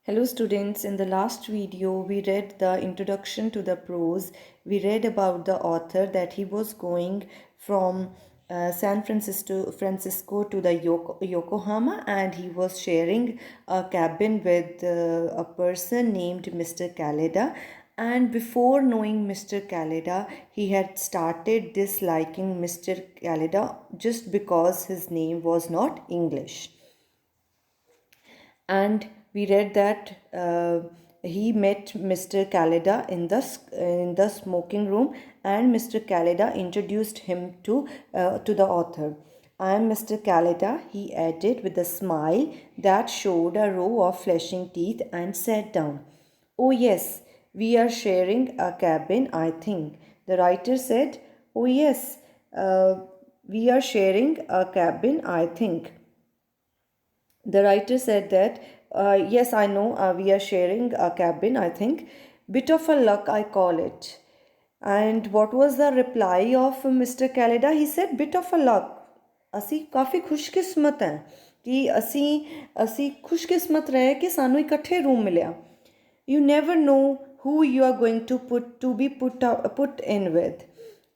Hello students, in the last video we read the introduction to the prose. We read about the author that he was going from San Francisco to the Yokohama, and he was sharing a cabin with a person named Mr. Kaleda. And before knowing Mr. Kaleda, he had started disliking Mr. Kaleda just because his name was not English. And we read that he met Mr. Kaleda in the smoking room, and Mr. Kaleda introduced him to the author. I am Mr. Kaleda, he added with a smile that showed a row of flashing teeth, and sat down. Oh, yes, we are sharing a cabin, I think. The writer said, Oh, yes, we are sharing a cabin, I think. The writer said that, yes, I know, we are sharing a cabin, I think. Bit of a luck, I call it. And what was the reply of Mr. Kaleda? He said, bit of a luck. ਅਸੀਂ ਕਾਫੀ ਖੁਸ਼ਕਿਸਮਤ ਹੈ ਕਿ ਅਸੀਂ ਖੁਸ਼ਕਿਸਮਤ ਰਹੇ ਕਿ ਸਾਨੂੰ ਇਕੱਠੇ ਰੂਮ ਮਿਲਿਆ. You never know who you are going to be put in with.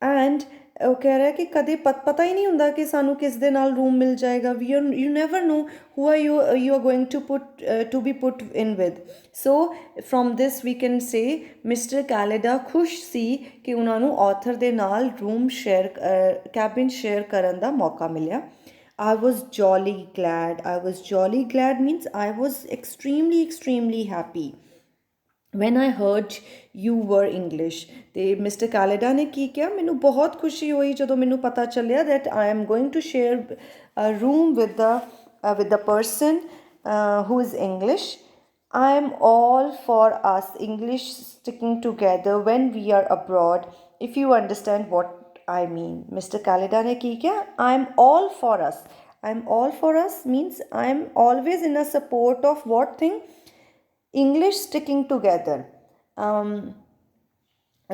And ਉਹ ਕਹਿ ਰਿਹਾ ਕਿ ਕਦੇ ਪਤਾ ਹੀ ਨਹੀਂ ਹੁੰਦਾ ਕਿ ਸਾਨੂੰ ਕਿਸ ਦੇ ਨਾਲ ਰੂਮ ਮਿਲ ਜਾਏਗਾ. You never know who you are going to be put in with. So from this we can say Mr. Kaleda ਖੁਸ਼ ਸੀ ਕਿ ਉਹਨਾਂ ਨੂੰ author ਦੇ ਨਾਲ ਰੂਮ cabin share ਕਰਨ ਦਾ ਮੌਕਾ ਮਿਲਿਆ. I was jolly glad. I was jolly glad means I was extremely happy when I heard you were English. ਤੇ ਮਿਸਟਰ ਕੈਲੇਡਾ ਨੇ ਕੀ ਕਿਹਾ, ਮੈਨੂੰ ਬਹੁਤ ਖੁਸ਼ੀ ਹੋਈ ਜਦੋਂ ਮੈਨੂੰ ਪਤਾ ਚੱਲਿਆ that I am going to share a room with the person who is English. I am all for us English sticking together when we are abroad, if you understand what I mean. Mr. Khaleda ne ki kiya, I am all for us. I am all for us means I am always in a support of what thing? English sticking together.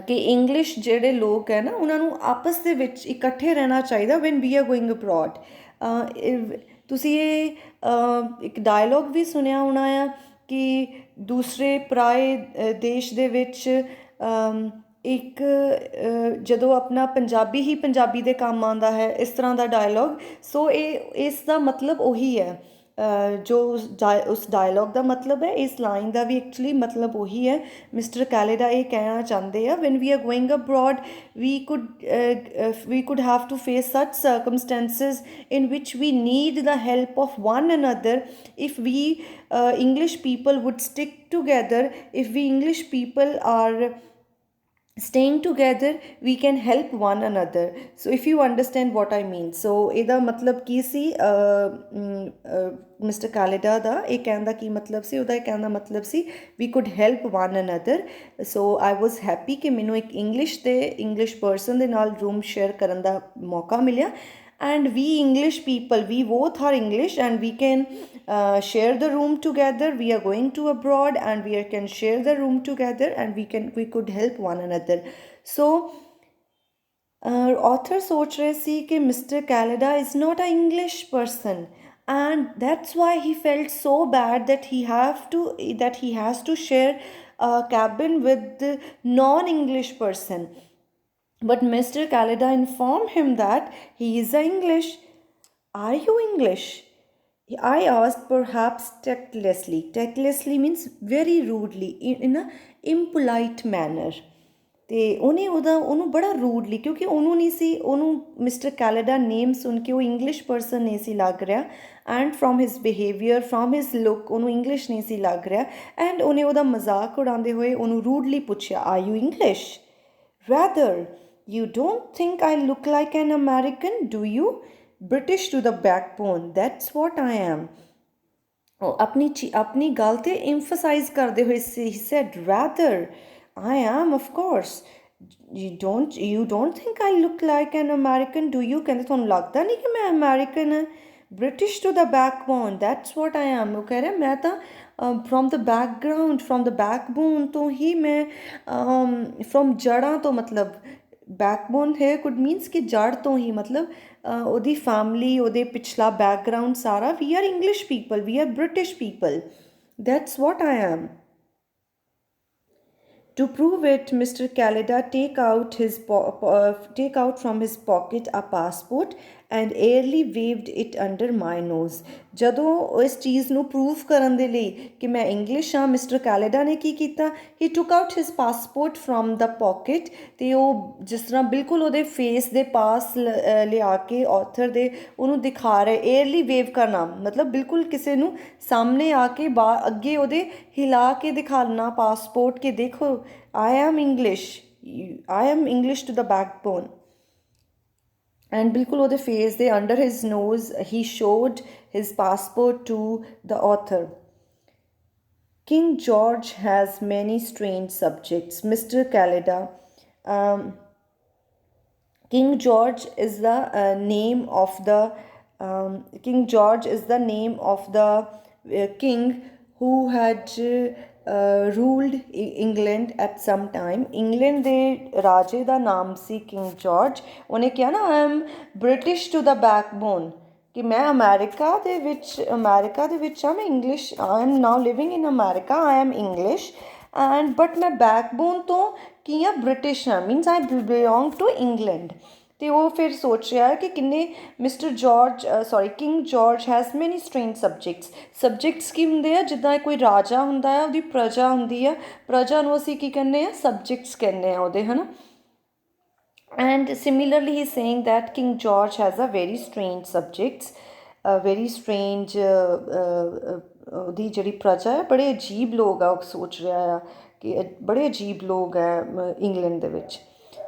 ਕਿ English ਜਿਹੜੇ ਲੋਕ ਹੈ ਨਾ ਉਹਨਾਂ ਨੂੰ ਆਪਸ ਦੇ ਵਿੱਚ ਇਕੱਠੇ ਰਹਿਣਾ ਚਾਹੀਦਾ when we are going abroad. ਤੁਸੀਂ ਇਹ ਇੱਕ ਡਾਇਲੋਗ ਵੀ ਸੁਣਿਆ ਹੋਣਾ ਆ ਕਿ ਦੂਸਰੇ ਪਰਾਏ ਦੇਸ਼ ਦੇ ਵਿੱਚ ਇੱਕ ਜਦੋਂ ਆਪਣਾ ਪੰਜਾਬੀ ਹੀ ਪੰਜਾਬੀ ਦੇ ਕੰਮ ਆਉਂਦਾ ਹੈ, ਇਸ ਤਰ੍ਹਾਂ ਦਾ ਡਾਇਲੋਗ. ਸੋ ਇਸ ਦਾ ਮਤਲਬ ਉਹੀ ਹੈ. ਜੋ ਉਸ ਡਾਇਲੋਗ ਦਾ ਮਤਲਬ ਹੈ, ਇਸ ਲਾਈਨ ਦਾ ਵੀ ਐਕਚੁਅਲੀ ਮਤਲਬ ਉਹੀ ਹੈ. ਮਿਸਟਰ ਕੈਲੇਡਾ ਇਹ ਕਹਿਣਾ ਚਾਹੁੰਦੇ ਆ when we are going abroad we could have to face such circumstances in which we need the help of one another. If we English people would stick together, if we English people are staying together, we can help one another. So if you understand what I mean. So ਇਹਦਾ ਮਤਲਬ ਕੀ ਸੀ mister ਕੈਲੇਡਾ ਦਾ ਇਹ ਕਹਿਣ ਦਾ ਕੀ ਮਤਲਬ ਸੀ, ਉਹਦਾ ਇਹ ਕਹਿਣ ਦਾ ਮਤਲਬ ਸੀ we could help one another. So I was happy ਕਿ ਮੈਨੂੰ ਇੱਕ ਇੰਗਲਿਸ਼ ਪਰਸਨ ਦੇ ਨਾਲ ਰੂਮ ਸ਼ੇਅਰ ਕਰਨ ਦਾ ਮੌਕਾ ਮਿਲਿਆ. And we English people, we both are English, and we can share the room together. We are going to abroad and we can share the room together, and we could help one another. So author सोच रहे सी कि Mr. Kaleda is not an English person, and that's why he felt so bad that he has to share a cabin with the non-English person. But Mr. Kaleda informed him that he is English. Are you English? I asked, perhaps tactlessly. Tactlessly means very rudely, in a impolite manner. ਤੇ ਉਹਨੂੰ ਬੜਾ rudely, ਕਿਉਂਕਿ ਉਹਨੂੰ ਨਹੀਂ ਸੀ, ਉਹਨੂੰ mister ਕੈਲੇਡਾ ਨੇਮ ਸੁਣ ਕੇ ਉਹ English person ਨਹੀਂ ਸੀ ਲੱਗ ਰਿਹਾ, and from his behaviour, from his look ਉਹਨੂੰ ਇੰਗਲਿਸ਼ ਨਹੀਂ ਸੀ ਲੱਗ ਰਿਹਾ, ਐਂਡ ਉਹਨੇ ਉਹਦਾ ਮਜ਼ਾਕ ਉਡਾਉਂਦੇ ਹੋਏ ਉਹਨੂੰ ਰੂਡਲੀ ਪੁੱਛਿਆ, are you English? Rather, you don't think I look like an American, do you? British to the backbone, that's what I am. अपनी ਗੱਲ ਤੇ emphasize ਕਰਦੇ ਹੋਏ he said, rather, I am, of course. You don't think I look like an American, do you? ਕਹਿੰਦੇ ਤੁਹਾਨੂੰ ਲੱਗਦਾ ਨਹੀਂ ਕਿ ਮੈਂ ਅਮਰੀਕਨ ਹਾਂ. British to the backbone, that's what I am. ਉਹ ਕਹਿ ਰਿਹਾ ਮੈਂ ਤਾਂ from the background, from the backbone ਤੋਂ ਹੀ ਮੈਂ from ਜੜ੍ਹਾਂ ਤੋਂ, ਮਤਲਬ backbone here could means ਕਿ ਜੜ ਤੋਂ ਹੀ, ਮਤਲਬ ਉਹਦੀ ਫੈਮਿਲੀ, ਉਹਦੇ ਪਿਛਲਾ ਬੈਕਗਰਾਊਂਡ ਸਾਰਾ. we are English people, we are British people. That's what I am. To prove it, Mr. Calida take out from his pocket a passport and airily waved it under my nose. ਜਦੋਂ ਇਸ ਚੀਜ਼ ਨੂੰ prove ਕਰਨ ਦੇ ਲਈ ਕਿ ਮੈਂ English ਹਾਂ, ਮਿਸਟਰ ਕੈਲੇਡਾ ਨੇ ਕੀ ਕੀਤਾ, ਹੀ ਟੁੱਕ out his passport from the pocket, ਅਤੇ ਉਹ ਜਿਸ ਤਰ੍ਹਾਂ ਬਿਲਕੁਲ ਉਹਦੇ ਫੇਸ ਦੇ ਪਾਸ ਲਿਆ ਕੇ ਆਥਰ ਦੇ ਉਹਨੂੰ ਦਿਖਾ ਰਹੇ, ਏਅਰਲੀ ਵੇਵ ਕਰਨਾ ਮਤਲਬ ਬਿਲਕੁਲ ਕਿਸੇ ਨੂੰ ਸਾਹਮਣੇ ਆ ਕੇ ਅੱਗੇ ਉਹਦੇ ਹਿਲਾ ਕੇ ਦਿਖਾਣਾ ਪਾਸਪੋਰਟ ਕਿ ਦੇਖੋ I am English. I am English to the backbone. And bilkul ode face de under his nose he showed his passport to the author. King George has many strange subjects. Mr. Calida. King George is the name of the King George is the name of the king who had ruled England at some time. England ਦੇ ਰਾਜੇ ਦਾ ਨਾਮ ਸੀ king George. ਉਹਨੇ ਕਿਹਾ ਨਾ I am British to the backbone, ਕਿ ਮੈਂ America ਦੇ ਵਿੱਚ ਆ, ਮੈਂ English, I am now living in America, I am English and but ਮੈਂ ਬੈਕਬੋਨ ਤੋਂ ਕੀ ਆ, ਬ੍ਰਿਟਿਸ਼ ਹਾਂ, means I belong to England। ਅਤੇ ਉਹ ਫਿਰ ਸੋਚ ਰਿਹਾ ਕਿ ਕਿੰਨੇ ਕਿੰਗ ਜਾਰਜ ਹੈਜ਼ ਮੈਨੀ ਸਟ੍ਰੇਂਜ ਸਬਜੈਕਟਸ ਕੀ ਹੁੰਦੇ ਆ, ਜਿੱਦਾਂ ਕੋਈ ਰਾਜਾ ਹੁੰਦਾ ਆ, ਉਹਦੀ ਪ੍ਰਜਾ ਹੁੰਦੀ ਆ, ਪ੍ਰਜਾ ਨੂੰ ਅਸੀਂ ਕੀ ਕਹਿੰਦੇ ਆ, ਸਬਜੈਕਟਸ ਕਹਿੰਦੇ ਆ ਉਹਦੇ, ਹੈ ਨਾ। And similarly he saying that king George has a very strange subjects, very strange ਉਹਦੀ ਜਿਹੜੀ ਪ੍ਰਜਾ ਹੈ, ਬੜੇ ਅਜੀਬ ਲੋਕ ਆ, ਉਹ ਸੋਚ ਰਿਹਾ ਆ ਕਿ ਬੜੇ ਅਜੀਬ ਲੋਕ ਹੈ ਇੰਗਲੈਂਡ ਦੇ ਵਿੱਚ।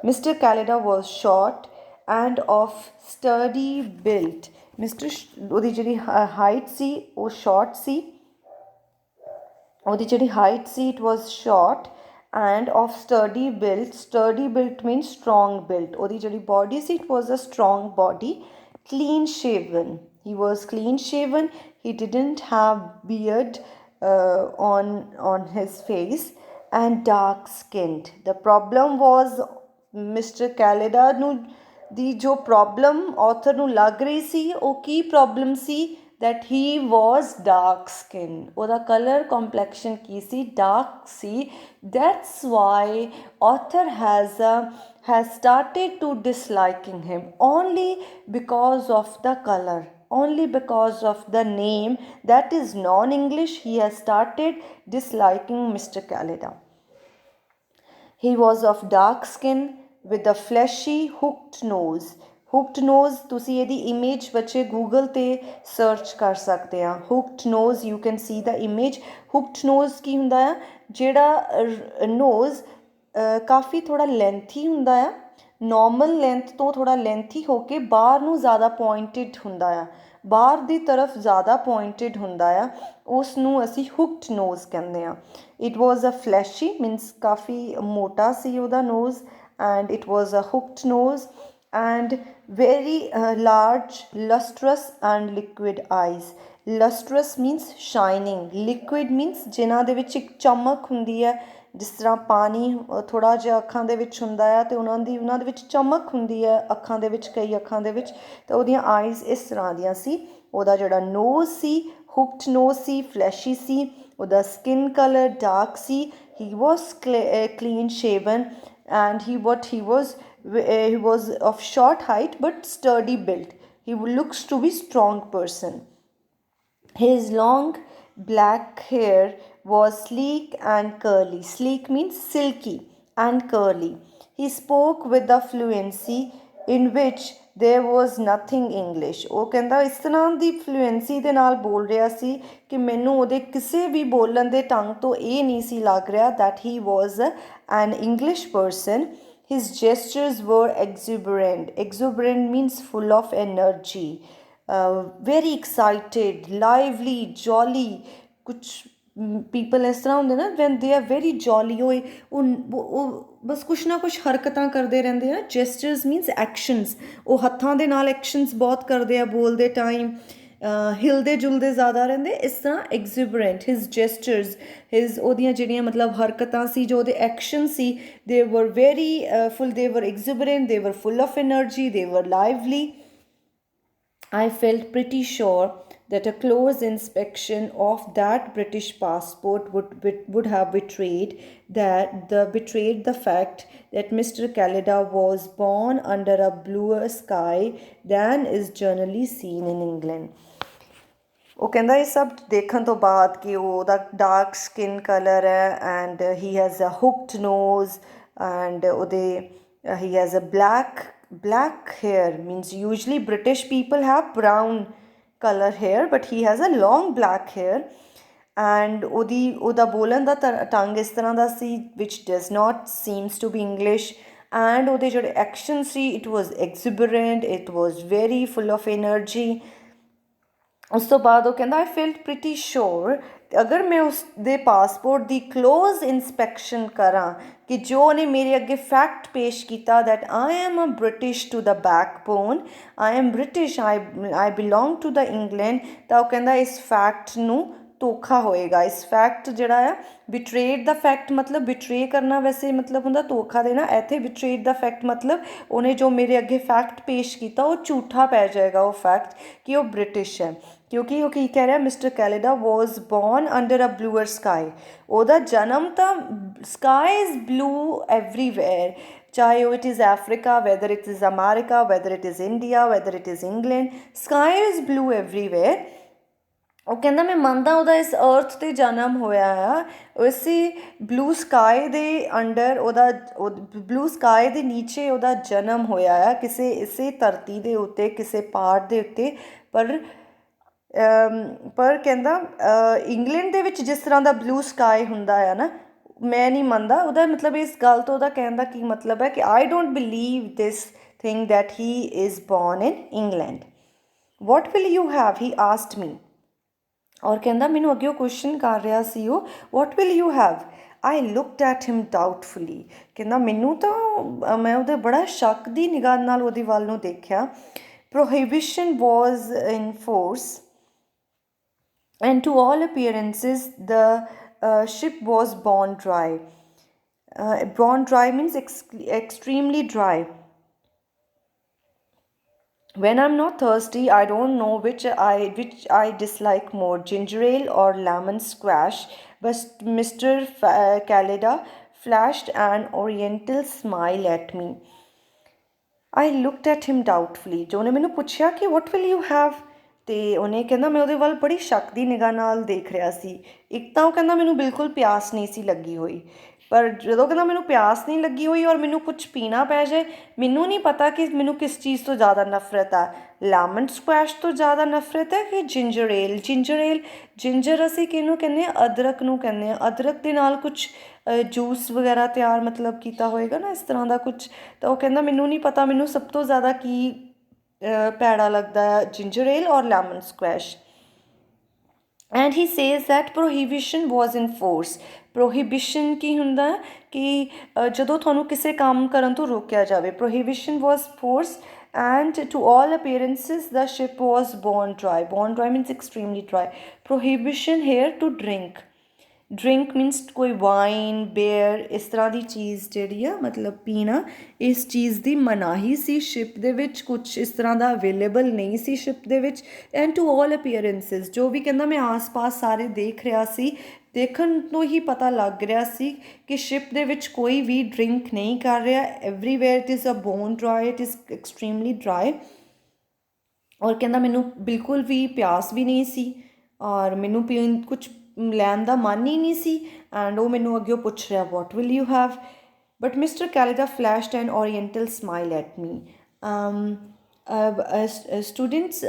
Mister Kelada was short and of sturdy built. ਉਹਦੀ ਜਿਹੜੀ ਹਾਈਟ ਸੀ ਉਹ ਸ਼ਾਰਟ ਸੀ, ਉਹਦੀ ਜਿਹੜੀ height C it was short and of sturdy built means strong built. ਉਹਦੀ ਜਿਹੜੀ body C it was a strong body, clean shaven. He was clean shaven. He didn't have beard on his face and dark skinned. The problem was Mr. Caleda ਨੂੰ ਦੀ ਜੋ problem author ਨੂੰ ਲੱਗ ਰਹੀ ਸੀ, ਉਹ ਕੀ ਪ੍ਰੋਬਲਮ ਸੀ, that he was dark skin, ਉਹਦਾ ਕਲਰ ਕੰਪਲੈਕਸ਼ਨ ਕੀ ਸੀ, ਡਾਰਕ ਸੀ। That's why author has started to disliking him only because of the color, only because of the name that is non-English. He has started disliking Mr. Caleda. He was of dark skin with a fleshy hooked nose ਤੁਸੀਂ ਇਹਦੀ image ਬੱਚੇ Google 'ਤੇ search ਕਰ ਸਕਦੇ ਆ। hooked nose, you can see the image. hooked nose ਕੀ ਹੁੰਦਾ ਆ, ਜਿਹੜਾ ਨੋਜ਼ ਕਾਫੀ ਥੋੜ੍ਹਾ ਲੈਂਥੀ ਹੁੰਦਾ ਆ, ਨੋਰਮਲ ਲੈਂਥ ਤੋਂ ਥੋੜ੍ਹਾ ਲੈਂਥੀ ਹੋ ਕੇ ਬਾਹਰ ਨੂੰ ਜ਼ਿਆਦਾ ਪੁਆਇੰਟਡ ਹੁੰਦਾ ਆ, ਬਾਹਰ ਦੀ ਤਰਫ ਜ਼ਿਆਦਾ ਪੁਆਇੰਟਡ ਹੁੰਦਾ ਆ, ਉਸ ਨੂੰ ਅਸੀਂ ਹੁਕਡ ਨੋਜ਼ ਕਹਿੰਦੇ ਹਾਂ। ਇਟ ਵਾਜ਼ ਅ ਫਲੈਸ਼ੀ ਮੀਨਸ ਕਾਫੀ ਮੋਟਾ ਸੀ ਉਹਦਾ knows, and it was a hooked nose and very large lustrous and liquid eyes. Lustrous means shining, liquid means ਜਿਨ੍ਹਾਂ ਦੇ ਵਿੱਚ ਇੱਕ ਚਮਕ ਹੁੰਦੀ ਹੈ, ਜਿਸ ਤਰ੍ਹਾਂ ਪਾਣੀ ਥੋੜ੍ਹਾ ਜਿਹਾ ਅੱਖਾਂ ਦੇ ਵਿੱਚ ਹੁੰਦਾ ਹੈ ਅਤੇ ਉਹਨਾਂ ਦੇ ਵਿੱਚ ਚਮਕ ਹੁੰਦੀ ਹੈ ਅੱਖਾਂ ਦੇ ਵਿੱਚ, ਕਈ ਅੱਖਾਂ ਦੇ ਵਿੱਚ, ਤਾਂ ਉਹਦੀਆਂ ਆਈਜ਼ ਇਸ ਤਰ੍ਹਾਂ ਦੀਆਂ ਸੀ। ਉਹਦਾ ਜਿਹੜਾ ਨੋਜ਼ ਸੀ ਹੁਕਡ ਨੋਜ਼ ਸੀ, ਫਲੈਸ਼ੀ ਸੀ, ਉਹਦਾ skin colour dark C, he was clean shaven and he was of short height but sturdy built. He looks to be strong person. His long black hair was sleek and curly. Sleek means silky and curly. He spoke with a fluency in which there was nothing English. ਉਹ ਕਹਿੰਦਾ ਇਸ ਤਰ੍ਹਾਂ ਦੀ fluency ਦੇ ਨਾਲ ਬੋਲ ਰਿਹਾ ਸੀ ਕਿ ਮੈਨੂੰ ਉਹਦੇ ਕਿਸੇ ਵੀ ਬੋਲਣ ਦੇ ਢੰਗ ਤੋਂ ਇਹ ਨਹੀਂ ਸੀ ਲੱਗ ਰਿਹਾ that he was an English person. His gestures were exuberant. Exuberant means full of energy. Very excited, lively, jolly. ਕੁਛ ਪੀਪਲ ਇਸ ਤਰ੍ਹਾਂ ਹੁੰਦੇ ਨਾ van they are very Jolie, ਉਹ ਬਸ ਕੁਛ ਨਾ ਕੁਛ ਹਰਕਤਾਂ ਕਰਦੇ ਰਹਿੰਦੇ ਆ। ਜੈਸਚਰਸ ਮੀਨਸ ਐਕਸ਼ਨਸ, ਉਹ ਹੱਥਾਂ ਦੇ ਨਾਲ ਐਕਸ਼ਨਸ ਬਹੁਤ ਕਰਦੇ ਆ ਬੋਲਦੇ ਟਾਈਮ, ਹਿਲਦੇ ਜੁਲਦੇ ਜ਼ਿਆਦਾ ਰਹਿੰਦੇ, ਇਸ ਤਰ੍ਹਾਂ ਐਗਜ਼ੂਬਰੈਂਟ ਹਿਜ਼ ਜੈਸਚਰਸ, ਉਹਦੀਆਂ ਜਿਹੜੀਆਂ ਮਤਲਬ ਹਰਕਤਾਂ ਸੀ, ਜੋ ਉਹਦੇ ਐਕਸ਼ਨ ਸੀ, ਦੇ ਵਰ ਵੈਰੀ ਫੁੱਲ, ਦੇ ਵਰ ਐਗਜ਼ੂਬਰੈਂਟ, ਦੇ ਵਰ ਫੁੱਲ ਆਫ ਐਨਰਜੀ, ਦੇ ਵਰ lively. I felt pretty sure that a close inspection of that British passport would have betrayed the fact that Mr. Calida was born under a bluer sky than is generally seen in England. ਉਹ ਕਹਿੰਦਾ ਇਹ ਸਭ ਦੇਖਣ ਤੋਂ ਬਾਅਦ ਕਿ ਉਹਦਾ dark skin colour ਹੈ and he has a hooked nose and ਉਹਦੇ he has a black hair, means usually British people have brown color hair but he has a long black hair and ਉਹਦਾ ਬੋਲਣ ਦਾ ਢੰਗ ਇਸ ਤਰ੍ਹਾਂ ਦਾ ਸੀ which does not seems to be English and ਉਹਦੇ ਜਿਹੜੇ action C it was exuberant, it was very full of energy. ਉਸ ਤੋਂ ਬਾਅਦ ਉਹ ਕਹਿੰਦਾ ਆਈ ਫੀਲਡ ਪ੍ਰੀਟੀ ਸ਼ੋਰ ਅਗਰ ਮੈਂ ਉਸ ਦੇ ਪਾਸਪੋਰਟ ਦੀ ਕਲੋਜ਼ ਇੰਸਪੈਕਸ਼ਨ ਕਰਾਂ ਕਿ ਜੋ ਉਹਨੇ ਮੇਰੇ ਅੱਗੇ ਫੈਕਟ ਪੇਸ਼ ਕੀਤਾ that I am a British to the backbone I am British I belong to the England ਤਾਂ ਉਹ ਕਹਿੰਦਾ ਇਸ ਫੈਕਟ ਨੂੰ ਧੋਖਾ ਹੋਏਗਾ ਇਸ ਫੈਕਟ ਜਿਹੜਾ ਆ ਬਿਟਰੇਡ ਦਾ ਫੈਕਟ ਮਤਲਬ ਬਿਟਰੇ ਕਰਨਾ ਵੈਸੇ ਮਤਲਬ ਹੁੰਦਾ ਧੋਖਾ ਦੇਣਾ ਇੱਥੇ ਬਿਟਰੇਡ ਦਾ ਫੈਕਟ ਮਤਲਬ ਉਹਨੇ ਜੋ ਮੇਰੇ ਅੱਗੇ ਫੈਕਟ ਪੇਸ਼ ਕੀਤਾ ਉਹ ਝੂਠਾ ਪੈ ਜਾਏਗਾ ਉਹ ਫੈਕਟ ਕਿ ਉਹ ਬ੍ਰਿਟਿਸ਼ ਹੈ ਕਿਉਂਕਿ ਉਹ ਕੀ ਕਹਿ ਰਿਹਾ ਮਿਸਟਰ ਕੈਲੇਡਾ ਵਾਜ਼ ਬੋਰਨ ਅੰਡਰ ਅ ਬਲੂਅਰ ਸਕਾਈ ਉਹਦਾ ਜਨਮ ਤਾਂ ਸਕਾਈ ਇਜ਼ ਬਲੂ ਐਵਰੀਵੇਅਰ ਚਾਹੇ ਉਹ it is Africa whether it is America whether it is India whether it is England sky is blue everywhere ਉਹ ਕਹਿੰਦਾ ਮੈਂ ਮੰਨਦਾ ਉਹਦਾ ਇਸ ਅਰਥ 'ਤੇ ਜਨਮ ਹੋਇਆ ਆ ਉਸੇ ਬਲੂ ਸਕਾਈ ਦੇ ਅੰਡਰ ਉਹਦਾ ਬਲੂ ਸਕਾਈ ਦੇ ਨੀਚੇ ਉਹਦਾ ਜਨਮ ਹੋਇਆ ਆ ਕਿਸੇ ਇਸੇ ਧਰਤੀ ਦੇ ਉੱਤੇ ਕਿਸੇ ਪਹਾੜ ਦੇ ਉੱਤੇ ਪਰ ਕਹਿੰਦਾ ਇੰਗਲੈਂਡ ਦੇ ਵਿੱਚ ਜਿਸ ਤਰ੍ਹਾਂ ਦਾ ਬਲੂ ਸਕਾਈ ਹੁੰਦਾ ਆ ਨਾ ਮੈਂ ਨਹੀਂ ਮੰਨਦਾ ਉਹਦਾ ਮਤਲਬ ਇਸ ਗੱਲ ਤੋਂ ਉਹਦਾ ਕਹਿਣ ਦਾ ਕੀ ਮਤਲਬ ਹੈ ਕਿ I don't believe this thing that he is born in England what will you have he asked me ਔਰ ਕਹਿੰਦਾ ਮੈਨੂੰ ਅੱਗੇ ਉਹ ਕੁਐਸਚਨ ਕਰ ਰਿਹਾ ਸੀ ਉਹ what will you have I looked at him doubtfully ਕਹਿੰਦਾ ਮੈਨੂੰ ਤਾਂ ਮੈਂ ਉਹਦੇ ਬੜਾ ਸ਼ੱਕ ਦੀ ਨਿਗਾਹ ਨਾਲ ਉਹਦੇ ਵੱਲ ਨੂੰ ਦੇਖਿਆ ਪ੍ਰੋਹਿਬਿਸ਼ਨ ਵਾਜ਼ in force and to all appearances the ship was bone dry. Bone dry means extremely dry. When I'm not thirsty I don't know which I dislike more, ginger ale or lemon squash, but Mr. Calida flashed an oriental smile at me. I looked at him doubtfully. ਜੋ ਨੇ ਮੈਨੂੰ ਪੁੱਛਿਆ ਕਿ what will you have ਅਤੇ ਉਹਨੇ ਕਹਿੰਦਾ ਮੈਂ ਉਹਦੇ ਵੱਲ ਬੜੀ ਸ਼ੱਕ ਦੀ ਨਿਗਾਹ ਨਾਲ ਦੇਖ ਰਿਹਾ ਸੀ ਇੱਕ ਤਾਂ ਉਹ ਕਹਿੰਦਾ ਮੈਨੂੰ ਬਿਲਕੁਲ ਪਿਆਸ ਨਹੀਂ ਸੀ ਲੱਗੀ ਹੋਈ ਪਰ ਜਦੋਂ ਕਹਿੰਦਾ ਮੈਨੂੰ ਪਿਆਸ ਨਹੀਂ ਲੱਗੀ ਹੋਈ ਔਰ ਮੈਨੂੰ ਕੁਛ ਪੀਣਾ ਪੈ ਜਾਏ ਮੈਨੂੰ ਨਹੀਂ ਪਤਾ ਕਿ ਮੈਨੂੰ ਕਿਸ ਚੀਜ਼ ਤੋਂ ਜ਼ਿਆਦਾ ਨਫ਼ਰਤ ਆ ਲੈਮਨ ਸਕੁਐਸ਼ ਤੋਂ ਜ਼ਿਆਦਾ ਨਫ਼ਰਤ ਹੈ ਕਿ ਜਿੰਜਰ ਏਲ ਜਿੰਜਰ ਅਸੀਂ ਕਿਹਨੂੰ ਕਹਿੰਦੇ ਹਾਂ ਅਦਰਕ ਨੂੰ ਕਹਿੰਦੇ ਹਾਂ ਅਦਰਕ ਦੇ ਨਾਲ ਕੁਛ ਜੂਸ ਵਗੈਰਾ ਤਿਆਰ ਮਤਲਬ ਕੀਤਾ ਹੋਏਗਾ ਨਾ ਇਸ ਤਰ੍ਹਾਂ ਦਾ ਕੁਛ ਤਾਂ ਉਹ ਕਹਿੰਦਾ ਮੈਨੂੰ ਨਹੀਂ ਪਤਾ ਮੈਨੂੰ ਸਭ ਤੋਂ ਜ਼ਿਆਦਾ ਕੀ ਪੈੜਾ ਲੱਗਦਾ ਹੈ ginger ale or lemon squash and he says that prohibition was in force prohibition ਕੀ ਹੁੰਦਾ ਕਿ ਜਦੋਂ ਤੁਹਾਨੂੰ ਕਿਸੇ ਕੰਮ ਕਰਨ ਤੋਂ ਰੋਕਿਆ ਜਾਵੇ ਪ੍ਰੋਹੀਬਿਸ਼ਨ ਵਾਜ਼ force and to all appearances the ship was bone dry means extremely dry prohibition here to drink means ਕੋਈ ਵਾਈਨ ਬੀਅਰ ਇਸ ਤਰ੍ਹਾਂ ਦੀ ਚੀਜ਼ ਜਿਹੜੀ ਆ ਮਤਲਬ ਪੀਣਾ ਇਸ ਚੀਜ਼ ਦੀ ਮਨਾਹੀ ਸੀ ਸ਼ਿਪ ਦੇ ਵਿੱਚ ਕੁਛ ਇਸ ਤਰ੍ਹਾਂ ਦਾ ਅਵੇਲੇਬਲ ਨਹੀਂ ਸੀ ਸ਼ਿਪ ਦੇ ਵਿੱਚ ਐਂਡ ਟੂ ਆਲ ਅਪੀਅਰੈਂਸਿਸ ਜੋ ਵੀ ਕਹਿੰਦਾ ਮੈਂ ਆਸ-ਪਾਸ ਸਾਰੇ ਦੇਖ ਰਿਹਾ ਸੀ ਦੇਖਣ ਤੋਂ ਹੀ ਪਤਾ ਲੱਗ ਰਿਹਾ ਸੀ ਕਿ ਸ਼ਿਪ ਦੇ ਵਿੱਚ ਕੋਈ ਵੀ ਡਰਿੰਕ ਨਹੀਂ ਕਰ ਰਿਹਾ everywhere it is a bone dry it is extremely dry ਔਰ ਕਹਿੰਦਾ ਮੈਨੂੰ ਬਿਲਕੁਲ ਵੀ ਪਿਆਸ ਵੀ ਨਹੀਂ ਸੀ ਔਰ ਮੈਨੂੰ ਪੀਣ ਕੁਛ ਲੈਣ ਦਾ ਮਨ ਹੀ ਨਹੀਂ ਸੀ ਐਂਡ ਉਹ ਮੈਨੂੰ ਅੱਗੇ ਪੁੱਛ ਰਿਹਾ what will you have but mister Kelada flashed an oriental smile at me students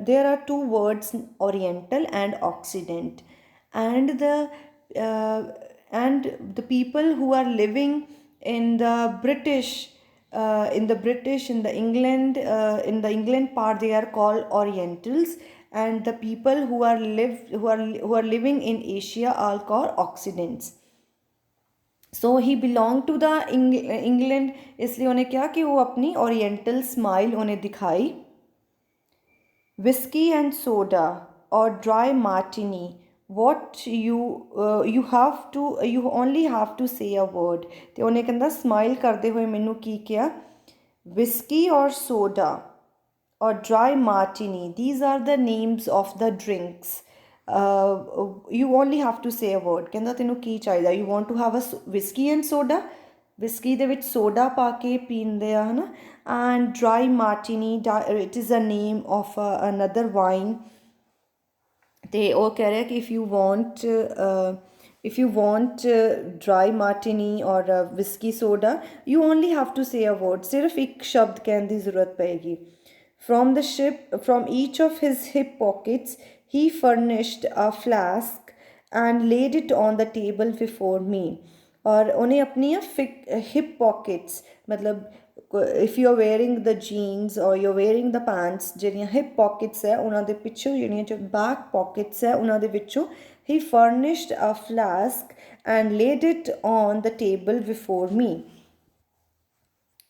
there are two words oriental and occident and the people who are living in the England part they are called orientals and the people who are living in Asia are called occidents so he belonged to the England इसलिए उन्हें क्या कि वो अपनी oriental smile उन्हें दिखाई whiskey and soda or dry martini what you only have to say a word ਤੇ ਉਹਨੇ ਕਹਿੰਦਾ smile ਕਰਦੇ ਹੋਏ ਮੈਨੂੰ ਕੀ ਕਿਹਾ whiskey or soda or dry martini. These are the names of the drinks. You only have to say a word. ਕਹਿੰਦਾ ਤੈਨੂੰ ਕੀ ਚਾਹੀਦਾ? You want to have a whiskey and soda? Whiskey ਦੇ ਵਿੱਚ soda ਪਾ ਕੇ ਪੀਂਦੇ ਆ ਹਨਾ. And dry martini, it is a name of another wine. ਤੇ ਉਹ ਕਹਿ ਰਿਹਾ ਕਿ if you want dry martini or whiskey soda, you only have to say a word. ਸਿਰਫ ਇੱਕ ਸ਼ਬਦ ਕਹਿਣ ਦੀ ਜ਼ਰੂਰਤ ਪਏਗੀ. From each of his hip pockets, he furnished a flask and laid it on the table before me. और उन्हें अपनी hip pockets मतलब if you are wearing the jeans or you're wearing the pants, ਜਿਹੜੀਆਂ hip pockets ਹੈ ਉਹਨਾਂ ਦੇ ਪਿੱਛੋਂ ਜਿਹੜੀਆਂ ਜੋ back pockets ਹੈ ਉਹਨਾਂ ਦੇ ਵਿੱਚੋਂ he furnished a flask and laid it on the table before me.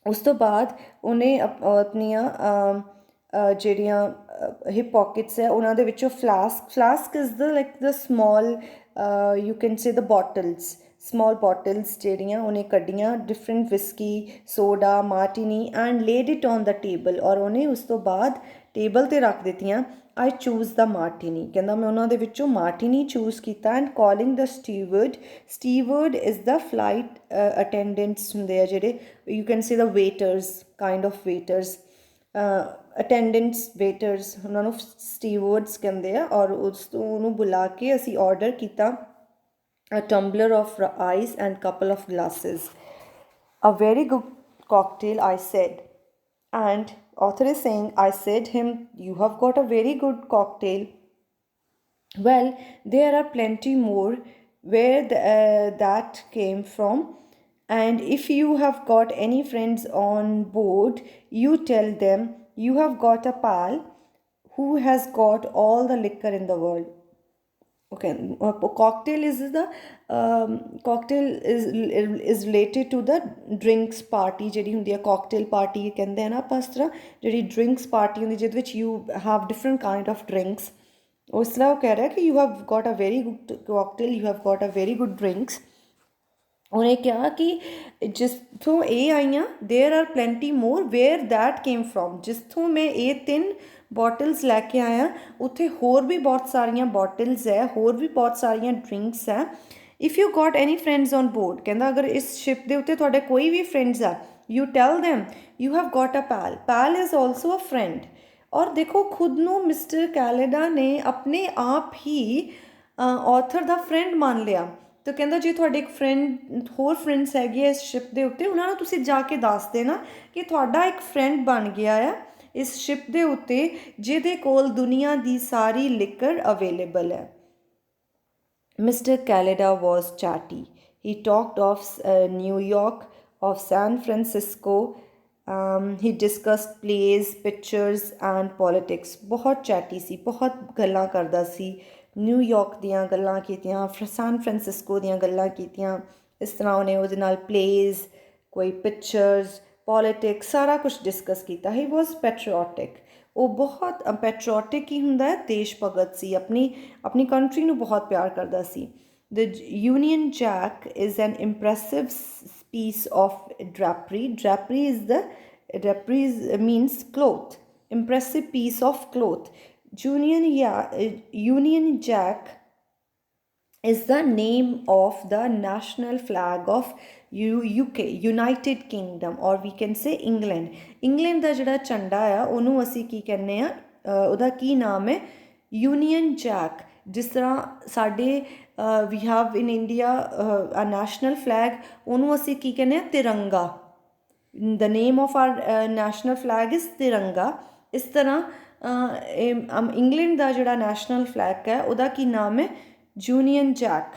ਉਸ ਤੋਂ ਬਾਅਦ ਉਹਨੇ ਆਪਣੀਆਂ ਜਿਹੜੀਆਂ ਹਿਪ ਪੋਕਟਸ ਹੈ ਉਹਨਾਂ ਦੇ ਵਿੱਚੋਂ flask is the like the small you can say the bottles small bottles ਜਿਹੜੀਆਂ ਉਹਨੇ ਕੱਢੀਆਂ different whiskey soda martini and laid it on the table ਔਰ ਉਹਨੇ ਉਸ ਤੋਂ ਬਾਅਦ ਟੇਬਲ 'ਤੇ ਰੱਖ ਦਿੱਤੀਆਂ. I choose the martini. ਕਹਿੰਦਾ ਮੈਂ ਉਹਨਾਂ ਦੇ ਵਿੱਚੋਂ martini choose ਕੀਤਾ and calling the steward is the flight attendants ਹੁੰਦੇ ਆ ਜਿਹੜੇ you can say the waiters kind of waiters attendants waiters ਉਹਨਾਂ ਨੂੰ stewards ਕਹਿੰਦੇ ਆ ਔਰ ਉਸ ਤੋਂ ਉਹਨੂੰ ਬੁਲਾ ਕੇ ਅਸੀਂ order ਕੀਤਾ a tumbler of ice and couple of glasses. A very good cocktail, I said. And author is saying, I said him, you have got a very good cocktail. Well, there are plenty more where that came from. And if you have got any friends on board, you tell them you have got a pal who has got all the liquor in the world. Okay, cocktail is related to the drinks party ਜਿਹੜੀ ਹੁੰਦੀ ਹੈ cocktail party ਕਹਿੰਦੇ ਆ ਨਾ ਆਪਾਂ ਇਸ ਤਰ੍ਹਾਂ ਜਿਹੜੀ drinks party ਹੁੰਦੀ ਜਿਹਦੇ ਵਿੱਚ you have different kind of drinks ਉਸ ਤਰ੍ਹਾਂ ਉਹ ਕਹਿ ਰਿਹਾ ਕਿ you have got a very good cocktail, you have got a very good drinks. ਉਹਨੇ ਕਿਹਾ ਕਿ ਜਿੱਥੋਂ ਇਹ ਆਈਆਂ there are plenty more where that came from. ਜਿੱਥੋਂ ਮੈਂ ਇਹ 3 ਬੋਟਲਸ ਲੈ ਕੇ ਆਇਆ ਉੱਥੇ ਹੋਰ ਵੀ ਬਹੁਤ ਸਾਰੀਆਂ ਬੋਟਲਸ ਹੈ ਹੋਰ ਵੀ ਬਹੁਤ ਸਾਰੀਆਂ ਡਰਿੰਕਸ ਹੈ. If you got any friends on board ਕਹਿੰਦਾ ਅਗਰ ਇਸ ਸ਼ਿਪ ਦੇ ਉੱਤੇ ਤੁਹਾਡੇ ਕੋਈ ਵੀ ਫਰੈਂਡਸ ਆ you tell them you have got a pal is also a friend. ਔਰ ਦੇਖੋ ਖੁਦ ਨੂੰ ਮਿਸਟਰ ਕੈਲੇਡਾ ਨੇ ਆਪਣੇ ਆਪ ਹੀ ਆਥਰ ਦਾ ਫਰੈਂਡ ਮੰਨ ਲਿਆ. ਤਾਂ ਕਹਿੰਦਾ ਜੇ ਤੁਹਾਡੇ ਇੱਕ ਹੋਰ ਫਰੈਂਡਸ ਹੈਗੇ ਇਸ ਸ਼ਿਪ ਦੇ ਉੱਤੇ ਉਹਨਾਂ ਨੂੰ ਤੁਸੀਂ ਜਾ ਕੇ ਦੱਸ ਦੇਣਾ ਕਿ ਤੁਹਾਡਾ ਇੱਕ ਫਰੈਂਡ ਬਣ ਗਿਆ ਆ ਇਸ ਸ਼ਿਪ ਦੇ ਉੱਤੇ ਜਿਹਦੇ ਕੋਲ ਦੁਨੀਆ ਦੀ ਸਾਰੀ ਲਿਕਰ ਅਵੇਲੇਬਲ ਹੈ. Mister Kelada was chatty. He talked of New York, of San Francisco. He discussed plays, pictures and politics. ਬਹੁਤ ਚੈਟੀ ਸੀ, ਬਹੁਤ ਗੱਲਾਂ ਕਰਦਾ ਸੀ. ਨਿਊਯਾਰਕ ਦੀਆਂ ਗੱਲਾਂ ਕੀਤੀਆਂ, ਸੈਨ ਫਰਾਂਸਿਸਕੋ ਦੀਆਂ ਗੱਲਾਂ ਕੀਤੀਆਂ. ਇਸ ਤਰ੍ਹਾਂ ਉਹਨੇ ਉਹਦੇ ਨਾਲ ਪਲੇਜ਼, ਕੋਈ ਪਿਕਚਰਸ, ਪੋਲੀਟਿਕਸ ਸਾਰਾ ਕੁਛ ਡਿਸਕਸ ਕੀਤਾ. ਹੀ ਵਾਜ਼ ਪੈਟਰੀਓਟਿਕ. ਉਹ ਬਹੁਤ ਪੈਟਰੀਓਟਿਕ ਹੀ ਹੁੰਦਾ ਹੈ, ਦੇਸ਼ ਭਗਤ ਸੀ, ਆਪਣੀ ਕੰਟਰੀ ਨੂੰ ਬਹੁਤ ਪਿਆਰ ਕਰਦਾ ਸੀ. The Union Jack is an impressive piece of drapery. Drapery means cloth. Impressive piece of cloth. Union Jack is the name of the national flag of UK, United Kingdom, or we can say England. England ਦਾ ਜਿਹੜਾ ਝੰਡਾ ਆ ਉਹਨੂੰ ਅਸੀਂ ਕੀ ਕਹਿੰਦੇ ਆ ਉਹਦਾ ਕੀ ਨਾਮ ਹੈ Union Jack. ਜਿਸ ਤਰ੍ਹਾਂ ਸਾਡੇ we have in India a national flag ਉਹਨੂੰ ਅਸੀਂ ਕੀ ਕਹਿੰਦੇ ਆ ਤਿਰੰਗਾ. The name of our national flag is ਤਿਰੰਗਾ. ਇਸ ਤਰ੍ਹਾਂ ਇੰਗਲੈਂਡ ਦਾ ਜਿਹੜਾ ਨੈਸ਼ਨਲ ਫਲੈਗ ਹੈ ਉਹਦਾ ਕੀ ਨਾਮ ਹੈ Union Jack.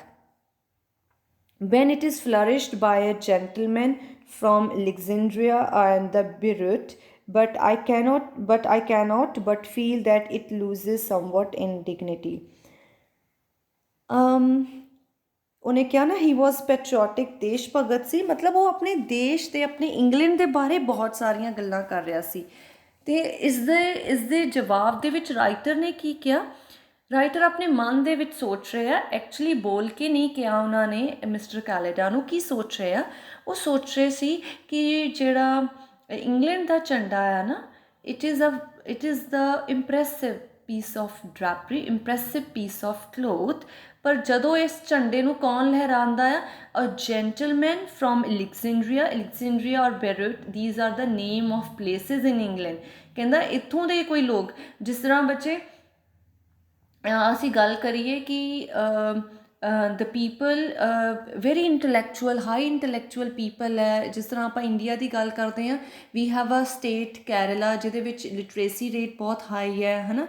When it is flourished by a gentleman from Alexandria and the Beirut, but I cannot but feel that it loses somewhat in dignity. ਉਹਨੇ ਕਿਹਾ ਨਾ ਹੀ ਵਾਜ਼ ਪੈਟਰੀਓਟਿਕ, ਦੇਸ਼ ਭਗਤ ਸੀ, ਮਤਲਬ ਉਹ ਆਪਣੇ ਦੇਸ਼ ਤੇ ਆਪਣੇ ਇੰਗਲੈਂਡ ਦੇ ਬਾਰੇ ਬਹੁਤ ਸਾਰੀਆਂ ਗੱਲਾਂ ਕਰ ਰਿਹਾ ਸੀ. ਅਤੇ ਇਸਦੇ ਜਵਾਬ ਦੇ ਵਿੱਚ ਰਾਈਟਰ ਨੇ ਕੀ ਕਿਹਾ, ਰਾਈਟਰ ਆਪਣੇ ਮਨ ਦੇ ਵਿੱਚ ਸੋਚ ਰਿਹਾ, ਐਕਚੁਅਲੀ ਬੋਲ ਕੇ ਨਹੀਂ ਕਿਹਾ ਉਹਨਾਂ ਨੇ ਮਿਸਟਰ ਕੈਲੇਡਾ ਨੂੰ. ਕੀ ਸੋਚ ਰਿਹਾ, ਉਹ ਸੋਚ ਰਹੇ ਸੀ ਕਿ ਜਿਹੜਾ ਇੰਗਲੈਂਡ ਦਾ ਝੰਡਾ ਆ ਨਾ, it is it is the impressive piece of drapery, impressive piece of cloth. पर जदों इस झंडे नूं कौन लहरांदा आ? A gentleman from Alexandria और Beirut, these are the name of places in England. कहंदा इत्थों दे कोई लोग, जिस तरह बच्चे ਅਸੀਂ ਗੱਲ ਕਰੀਏ ਕਿ the people very intellectual, high intellectual people ਹੈ। ਜਿਸ ਤਰ੍ਹਾਂ ਆਪਾਂ ਇੰਡੀਆ ਦੀ ਗੱਲ ਕਰਦੇ ਹਾਂ, we have a state Kerala ਜਿਹਦੇ ਵਿੱਚ ਲਿਟਰੇਸੀ ਰੇਟ ਬਹੁਤ ਹਾਈ ਹੈ, ਹੈ ਨਾ।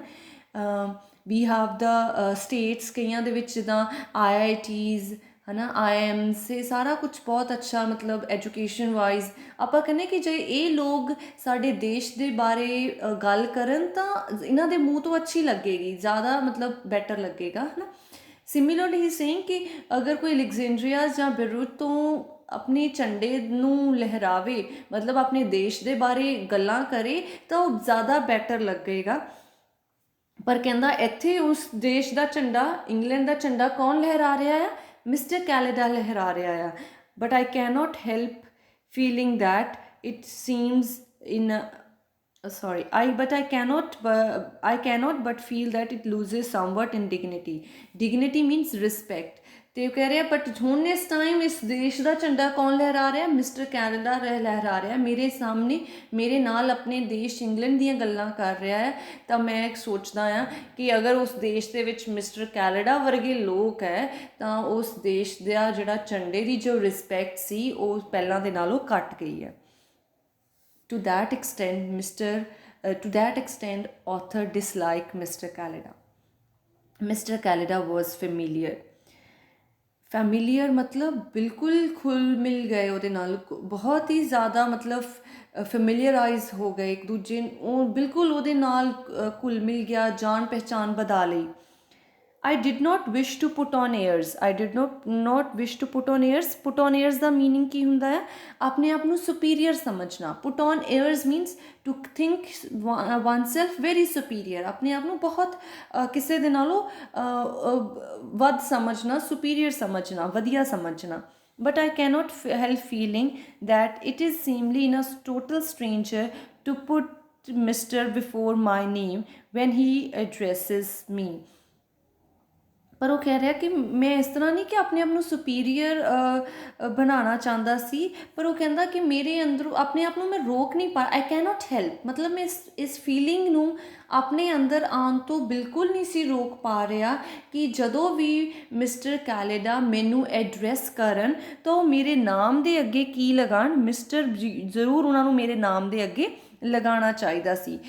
ਵੀ ਹੈਵ ਦਾ ਸਟੇਟਸ ਕਈਆਂ ਦੇ ਵਿੱਚ ਜਿੱਦਾਂ IITs, ਹੈ ਨਾ, IIMs, ਇਹ ਸਾਰਾ ਕੁਛ ਬਹੁਤ ਅੱਛਾ, ਮਤਲਬ ਐਜੂਕੇਸ਼ਨ ਵਾਈਜ਼ ਆਪਾਂ ਕਹਿੰਦੇ ਕਿ ਜੇ ਇਹ ਲੋਕ ਸਾਡੇ ਦੇਸ਼ ਦੇ ਬਾਰੇ ਗੱਲ ਕਰਨ ਤਾਂ ਇਹਨਾਂ ਦੇ ਮੂੰਹ ਤੋਂ ਅੱਛੀ ਲੱਗੇਗੀ, ਜ਼ਿਆਦਾ ਮਤਲਬ ਬੈਟਰ ਲੱਗੇਗਾ, ਹੈ ਨਾ। ਸਿਮਿਲਰਲੀ ਹੀ ਸੇਇੰਗ ਕਿ ਅਗਰ ਕੋਈ ਅਲੈਗਜ਼ੈਂਡਰੀਆ ਜਾਂ ਬੇਰੂਤ ਤੋਂ ਆਪਣੇ ਝੰਡੇ ਨੂੰ ਲਹਿਰਾਵੇ, ਮਤਲਬ ਆਪਣੇ ਦੇਸ਼ ਦੇ ਬਾਰੇ ਗੱਲਾਂ ਕਰੇ, ਤਾਂ ਉਹ ਜ਼ਿਆਦਾ ਬੈਟਰ ਲੱਗੇਗਾ। ਪਰ ਕਹਿੰਦਾ ਇੱਥੇ ਉਸ ਦੇਸ਼ ਦਾ ਝੰਡਾ, ਇੰਗਲੈਂਡ ਦਾ ਝੰਡਾ ਕੌਣ ਲਹਿਰਾ ਰਿਹਾ ਆ? ਮਿਸਟਰ ਕੈਲੇਡਾ ਲਹਿਰਾ ਰਿਹਾ ਆ। But I cannot help feeling that it seems in I cannot but feel that it loses somewhat in dignity. Dignity means respect. ਤੇ ਉਹ ਕਹਿ ਰਿਹਾ ਬਟ ਹੁਣ ਇਸ ਟਾਈਮ ਇਸ ਦੇਸ਼ ਦਾ ਝੰਡਾ ਕੌਣ ਲਹਿਰਾ ਰਿਹਾ? ਮਿਸਟਰ ਕੈਨੇਡਾ ਲਹਿਰਾ ਰਿਹਾ, ਮੇਰੇ ਸਾਹਮਣੇ, ਮੇਰੇ ਨਾਲ ਆਪਣੇ ਦੇਸ਼ ਇੰਗਲੈਂਡ ਦੀਆਂ ਗੱਲਾਂ ਕਰ ਰਿਹਾ ਹੈ। ਤਾਂ ਮੈਂ ਸੋਚਦਾ ਹਾਂ ਕਿ ਅਗਰ ਉਸ ਦੇਸ਼ ਦੇ ਵਿੱਚ ਮਿਸਟਰ ਕੈਨੇਡਾ ਵਰਗੇ ਲੋਕ ਹੈ ਤਾਂ ਉਸ ਦੇਸ਼ ਦਾ ਜਿਹੜਾ ਝੰਡੇ ਦੀ ਜੋ ਰਿਸਪੈਕਟ ਸੀ ਉਹ ਪਹਿਲਾਂ ਦੇ ਨਾਲੋਂ ਘੱਟ ਗਈ ਹੈ। To that extent, author disliked Mr. Khaleda. Mr. Khaleda was familiar. Familiar मतलब बिल्कुल खुल मिल गए ਉਹਦੇ ਨਾਲ, ਬਹੁਤ ਹੀ ਜ਼ਿਆਦਾ ਮਤਲਬ ਫੈਮਿਲੀਅਰਾਈਜ਼ ਹੋ ਗਏ ਇੱਕ ਦੂਜੇ, ਉਹ ਬਿਲਕੁਲ ਉਹਦੇ ਨਾਲ ਘੁਲ ਮਿਲ ਗਿਆ, ਜਾਣ ਪਹਿਚਾਣ ਵਧਾ ਲਈ। I did not wish to put on airs. I did not wish to put on airs. Put on airs the meaning ਕੀ ਹੁੰਦਾ ਹੈ? ਆਪਣੇ ਆਪ ਨੂੰ superior ਸਮਝਣਾ। Put on airs means to think oneself very superior. ਆਪਣੇ ਆਪ ਨੂੰ ਬਹੁਤ ਕਿਸੇ ਦੇ ਨਾਲੋਂ ਵੱਧ ਸਮਝਣਾ, superior ਸਮਝਣਾ, ਵਧੀਆ ਸਮਝਣਾ। But I cannot help feeling that it is seemingly in a total stranger to put Mr. before my name when he addresses me. ਪਰ ਉਹ ਕਹਿ ਰਿਹਾ ਕਿ ਮੈਂ ਇਸ ਤਰ੍ਹਾਂ ਨਹੀਂ ਕਿ ਆਪਣੇ ਆਪ ਨੂੰ ਸੁਪੀਰੀਅਰ ਬਣਾਉਣਾ ਚਾਹੁੰਦਾ ਸੀ, ਪਰ ਉਹ ਕਹਿੰਦਾ ਕਿ ਮੇਰੇ ਅੰਦਰੋਂ ਆਪਣੇ ਆਪ ਨੂੰ ਮੈਂ ਰੋਕ ਨਹੀਂ ਪਾ, ਆਈ ਕੈਨੋਟ ਹੈਲਪ, ਮਤਲਬ ਮੈਂ ਇਸ ਫੀਲਿੰਗ ਨੂੰ ਆਪਣੇ ਅੰਦਰ ਆਉਣ ਤੋਂ ਬਿਲਕੁਲ ਨਹੀਂ ਸੀ ਰੋਕ ਪਾ ਰਿਹਾ ਕਿ ਜਦੋਂ ਵੀ ਮਿਸਟਰ ਕੈਲੇਡਾ ਮੈਨੂੰ ਐਡਰੈਸ ਕਰਨ ਤਾਂ ਉਹ ਮੇਰੇ ਨਾਮ ਦੇ ਅੱਗੇ ਕੀ ਲਗਾਉਣ? ਮਿਸਟਰ ਜ਼ਰੂਰ ਉਹਨਾਂ ਨੂੰ ਮੇਰੇ ਨਾਮ ਦੇ ਅੱਗੇ ਲਗਾਉਣਾ ਚਾਹੀਦਾ ਸੀ।